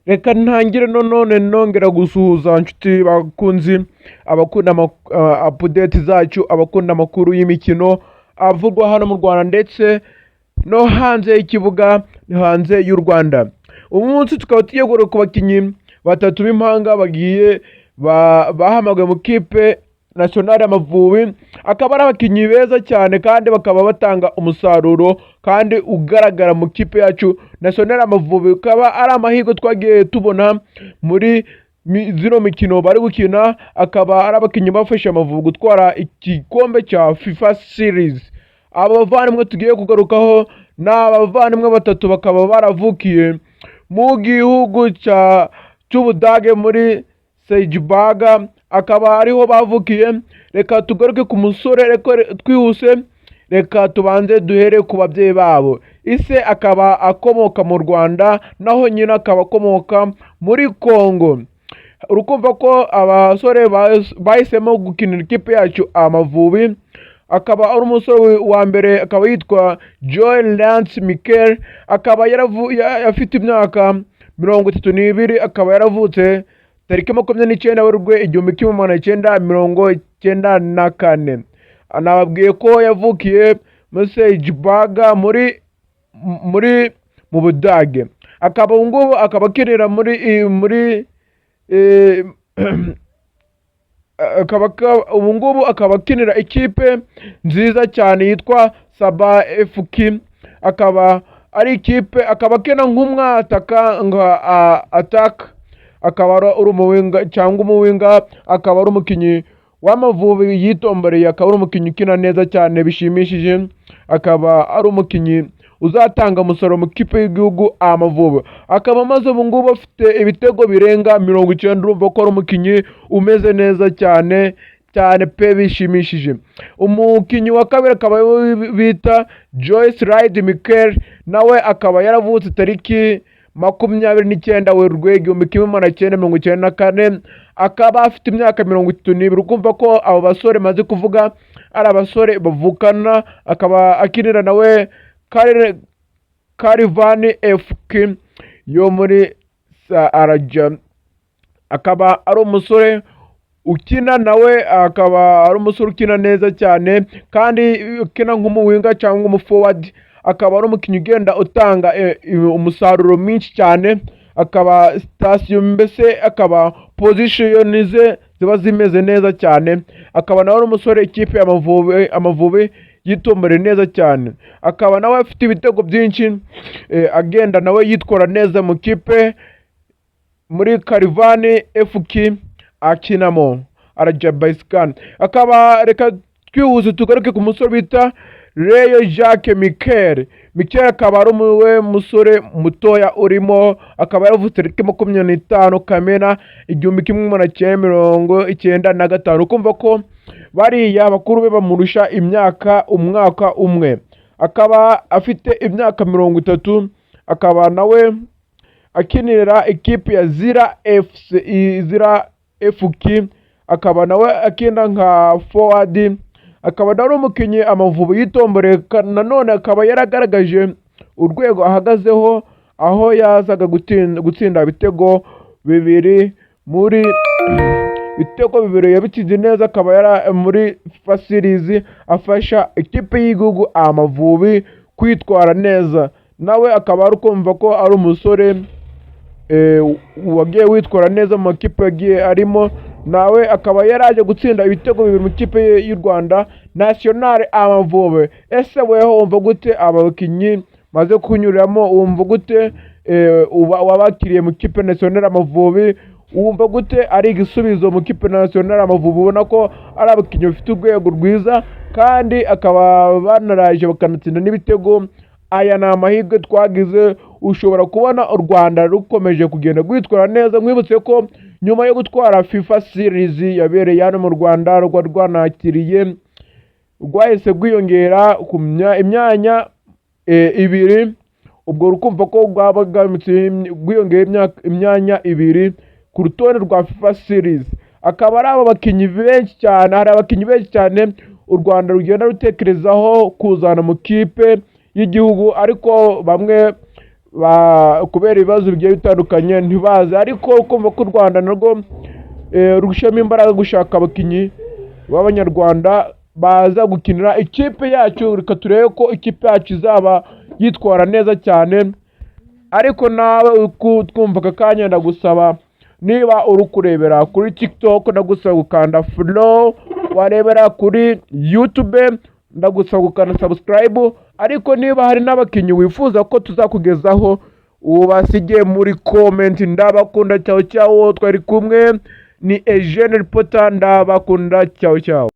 Reka ntangire none nongera gusuhuza nshuti bakunzi abakunda update zacu, abakunda amakuru y'imikino avugwa hano mu Rwanda ndetse no hanze y'ikibuga, hanze y'u Rwanda. Ubu munsi tukaba tugiye ku bakinnyi batatu b'impanga bagiye bahamagaye mu kipe national y'Amavubi. Akaba ari abakinnyi beza cyane kandi bakaba batanga umusaruro kandi ugaragara mu kipe yacu national y'Amavubi. Ukaba ari amahirwe twagiye tubona muri zino mikino bari gukina, akaba ari abakinnyi bafashe Amavubi gutwara igikombe cya FIFA series. Aba bavandimwe tugiye kugarukaho ni abavandimwe batatu, bakaba baravukiye mu gihugu cy'Ubudage muri Seinsberg, akaba ariho bavukiye. Reka tugaruke ku musore, reka twihuse, reka tubanze duhere ku babyeyi babo. Ise akaba akomoka mu Rwanda, naho nyina akaba akomoka muri Congo. Urukumva ko abasore bahisemo gukinira ikipe yacu Amavubi. Akaba ari umusore wa mbere, akaba yitwa Joel Lance Mikel, akaba afite imyaka 32, akaba yaravutse tariki 29 Werurwe 1994. Anababwiye ko yavukiye muri Seinsberg mu Budage. Akaba ngubu akaba akinira akaba akinira ikipe nziza cyane yitwa Saba FK. akaba ari ikipe, akaba akina nk'umwataka nka attack, akaba ari umuwinga cyangwa umuwinga, akaba ari umukinnyi w'Amavubi yitomboreye, akaba ari umukinnyi ukina neza cyane bishimishije, akaba ari umukinnyi uzatanga umusaruro mu kipe y'igihugu Amavubi. Akaba amaze ubu ngubu afite ibitego birenga 90. Urumva ko ari umukinnyi umeze neza cyane cyane pe bishimishije. Umukinnyi wa kabiri akaba bita Joyce Ride Mikel, nawe akaba yaravutse tariki 29 Werurwe 1994, akaba afite imyaka 32. Ukumva ko abo basore maze kuvuga ari abasore bavukana. Akaba akinira nawe Karivani FK yo muri Araja. Akaba ari umusore ukina nawe, akaba ari umusore ukina neza cyane kandi ukina nk'umuwinga cyangwa umuforward. Akaba ari umukinnyi ugenda utanga umusaruro mwinshi cyane. Akaba station mbese akaba position ze ziba zimeze neza cyane. Akaba nawe ari umusore ikipe Amavubi yitombere neza cyane. Akaba nawe afite ibitego byinshi, agenda nawe yitwara neza mu kipe muri Karivani FK akinamo Arajabaiskan. Akaba reka twihuze tugaruke ku musore bita Leo Jacques Mikel. Mikel akaba ari musore mutoya urimo, akaba yaravutse tariki 25 Kamena 1995. Ukumva ko bariya bakuru be bamurusha umwaka umwe. Akaba afite imyaka 30. Akaba nawe akinira ikipe ya Zira FK. Akaba nawe akina nka forward. Akaba nawe umukinnyi Amavubi yitomboreye. Nanone akaba yaragaragaje urwego ahagazeho, aho yazaga gutsinda ibitego bibiri yabitsinze neza. Akaba yari muri FIFA series afasha ikipe y'igihugu Amavubi kwitwara neza. Nawe akaba ari kumva ko ari umusore wagiye witwara neza mu makipe yagiye arimo. Nawe akaba yaraje gutsinda ibitego bibiri mu kipe y'u Rwanda national Amavubi. Ese weho wumva gute abakinnyi maze kunyuriramo? Wumva gute wabakiriye mu kipe national Amavubi? Wumva gute ari igisubizo mu kipe national Amavubi? Ubona ko ari abakinnyi bafite urwego rwiza kandi akaba banaraje bakanatsinda n'ibitego. Aya ni amahirwe twagize. Ushobora kubona u Rwanda rukomeje kugenda rwitwara neza. Mwibutse ko nyuma yo gutwara FIFA series yabereye hano mu Rwanda, rwanakiriye rwahise rwiyongera ku imyanya 2. Ubwo rukumva ko rwiyongeye imyanya 2 ku rutonde rwa FIFA series. Akaba ari aba bakinnyi benshi cyane, hari abakinnyi benshi cyane u Rwanda rugenda rutekerezaho kuzana mu kipe y'igihugu, ariko bamwe kubera ibibazo bigiye bitandukanye ntibaze, ariko kumva ko u Rwanda narwo rushamo imbaraga gushaka abakinnyi b'abanyarwanda baza gukinira ikipe yacu, reka turebe ko ikipe yacu izaba yitwara neza cyane. Ariko nawe twumva aka kanya ndagusaba, niba uri kurebera kuri TikTok ndagusaba gukanda follow, warebera kuri YouTube ndagusaba gukanda subscribe, ariko niba hari n'abakinnyi wifuza ko tuzakugezaho ubasige muri comment. Ndabakunda, ciao ciao, twari kumwe ni Eugene Reporter, ndabakunda, ciao ciao.